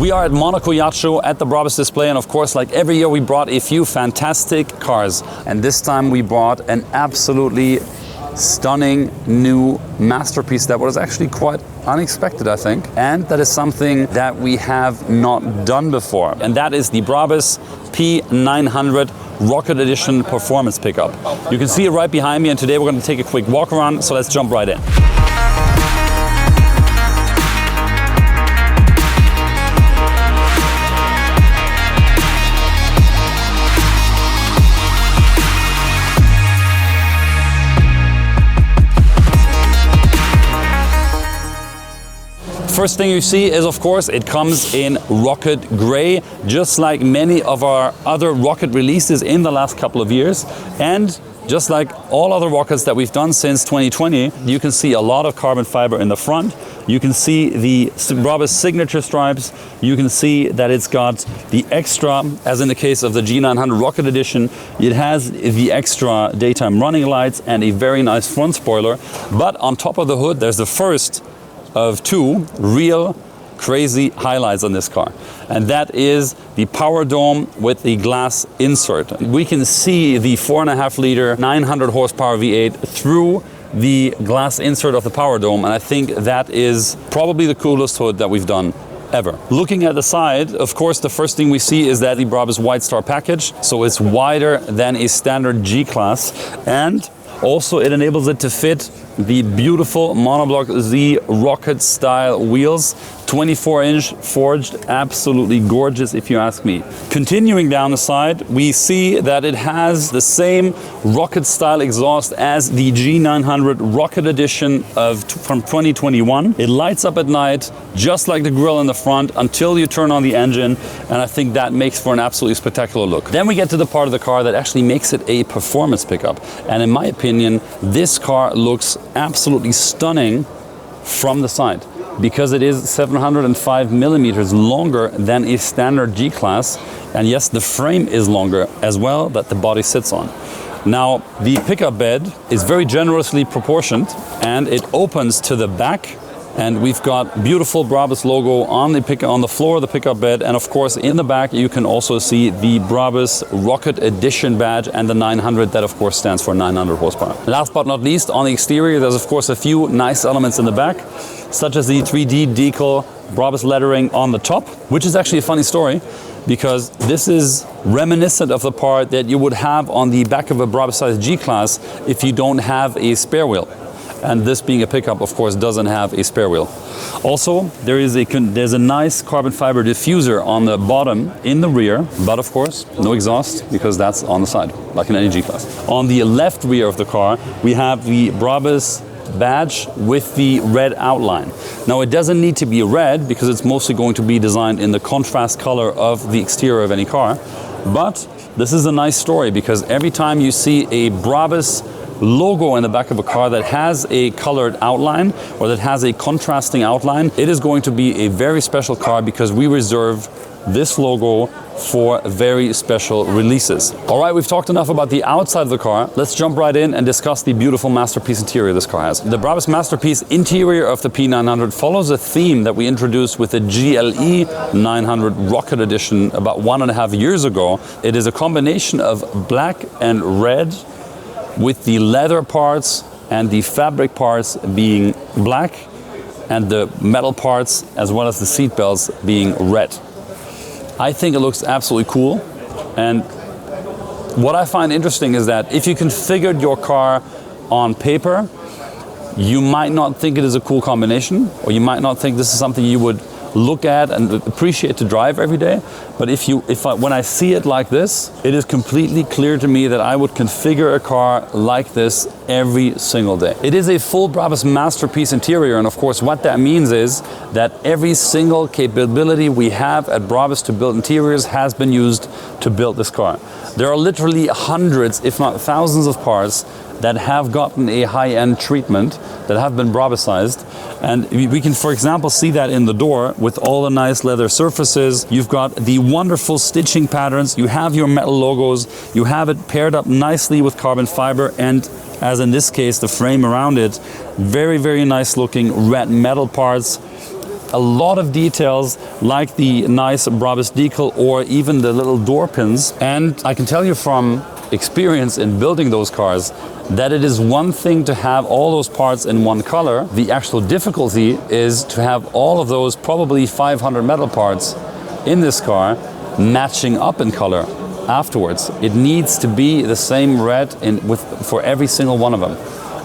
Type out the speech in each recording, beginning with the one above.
We are at Monaco Yacht Show at the BRABUS display, and of course, like every year, we brought a few fantastic cars. And this time we brought an absolutely stunning new masterpiece that was actually quite unexpected, I think. And that is something that we have not done before. And that is the BRABUS P900 Rocket Edition Performance Pickup. You can see it right behind me, and today we're going to take a quick walk around, so let's jump right in. First thing you see is, of course, it comes in rocket gray, just like many of our other rocket releases in the last couple of years. And just like all other rockets that we've done since 2020, you can see a lot of carbon fiber in the front. You can see the BRABUS signature stripes. You can see that it's got the extra, as in the case of the G900 Rocket Edition, it has the extra daytime running lights and a very nice front spoiler. But on top of the hood, there's the first of two real crazy highlights on this car, and that is the power dome with the glass insert. We can see the 4.5 liter 900 horsepower V8 through the glass insert of the power dome, and I think that is probably the coolest hood that we've done ever. Looking at the side, of course, the first thing we see is that the BRABUS White Star package, so it's wider than a standard G-Class, and also it enables it to fit the beautiful monoblock Z rocket style wheels, 24-inch forged, absolutely gorgeous if you ask me. Continuing down the side, we see that it has the same rocket style exhaust as the G900 Rocket Edition from 2021. It lights up at night, just like the grille in the front, until you turn on the engine, and I think that makes for an absolutely spectacular look. Then we get to the part of the car that actually makes it a performance pickup, and in my opinion, this car looks absolutely stunning from the side, because it is 705 millimeters longer than a standard G-Class, and yes, the frame is longer as well that the body sits on. Now, the pickup bed is very generously proportioned, and it opens to the back, and we've got beautiful BRABUS logo on the floor of the pickup bed, and of course in the back you can also see the BRABUS Rocket Edition badge and the 900, that of course stands for 900 horsepower. Last but not least, on the exterior there's of course a few nice elements in the back, such as the 3D decal BRABUS lettering on the top, which is actually a funny story, because this is reminiscent of the part that you would have on the back of a BRABUS size G-Class if you don't have a spare wheel. And this being a pickup, of course, doesn't have a spare wheel. Also, there's a nice carbon fiber diffuser on the bottom in the rear, but of course, no exhaust, because that's on the side, like in any G-Class. On the left rear of the car, we have the BRABUS badge with the red outline. Now, it doesn't need to be red, because it's mostly going to be designed in the contrast color of the exterior of any car. But this is a nice story, because every time you see a BRABUS logo in the back of a car that has a colored outline or that has a contrasting outline, it is going to be a very special car, because we reserve this logo for very special releases. All right, we've talked enough about the outside of the car. Let's jump right in and discuss the beautiful masterpiece interior this car has. The BRABUS masterpiece interior of the P900 follows a theme that we introduced with the GLE 900 Rocket Edition about 1.5 years ago. It is a combination of black and red, with the leather parts and the fabric parts being black, and the metal parts as well as the seat belts being red. I think it looks absolutely cool, and what I find interesting is that if you configured your car on paper, you might not think it is a cool combination, or you might not think this is something you would look at and appreciate to drive every day. But when I see it like this, it is completely clear to me that I would configure a car like this every single day. It is a full BRABUS masterpiece interior, and of course what that means is that every single capability we have at BRABUS to build interiors has been used to build this car. There are literally hundreds, if not thousands of parts that have gotten a high-end treatment, that have been BRABUSized. And we can, for example, see that in the door with all the nice leather surfaces. You've got the wonderful stitching patterns, you have your metal logos, you have it paired up nicely with carbon fiber, and as in this case, the frame around it, very, very nice looking red metal parts. a lot of details like the nice Brabus decal or even the little door pins. And I can tell you from experience in building those cars that it is one thing to have all those parts in one color. The actual difficulty is to have all of those probably 500 metal parts in this car matching up in color afterwards. It needs to be the same red for every single one of them.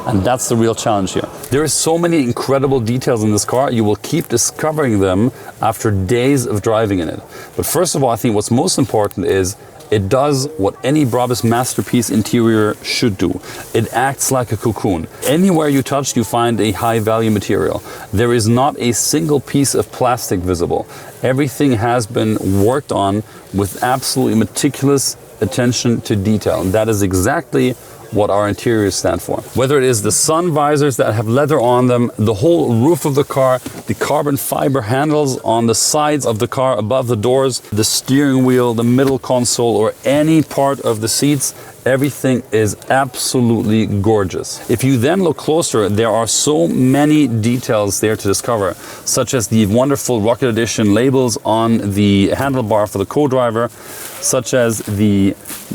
And that's the real challenge here. There are so many incredible details in this car. You will keep discovering them after days of driving in it. But first of all, I think what's most important is it does what any Brabus masterpiece interior should do. It acts like a cocoon. Anywhere you touch, you find a high value material. There is not a single piece of plastic visible. Everything has been worked on with absolutely meticulous attention to detail. And that is exactly what our interiors stand for. Whether it is the sun visors that have leather on them, the whole roof of the car, the carbon fiber handles on the sides of the car above the doors, the steering wheel, the middle console, or any part of the seats, everything is absolutely gorgeous. If you then look closer, there are so many details there to discover, such as the wonderful Rocket Edition labels on the handlebar for the co-driver, such as the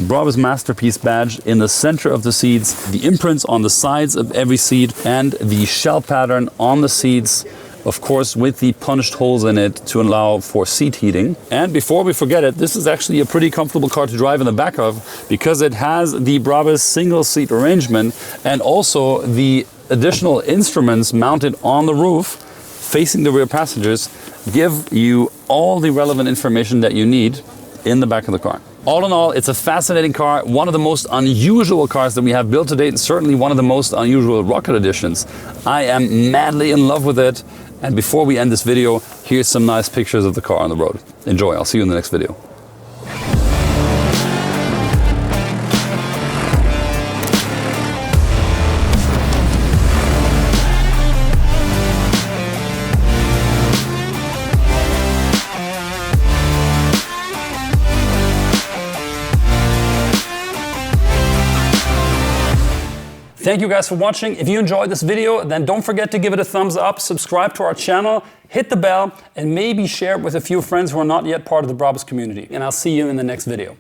Brabus Masterpiece badge in the center of the seats, the imprints on the sides of every seat, and the shell pattern on the seats, of course with the punched holes in it to allow for seat heating. And before we forget it, this is actually a pretty comfortable car to drive in the back of, because it has the Brabus single seat arrangement and also the additional instruments mounted on the roof facing the rear passengers give you all the relevant information that you need in the back of the car. All in all, it's a fascinating car, one of the most unusual cars that we have built to date, and certainly one of the most unusual Rocket Editions. I am madly in love with it. And before we end this video, here's some nice pictures of the car on the road. Enjoy, I'll see you in the next video. Thank you guys for watching. If you enjoyed this video, then don't forget to give it a thumbs up, subscribe to our channel, hit the bell, and maybe share it with a few friends who are not yet part of the Brabus community. And I'll see you in the next video.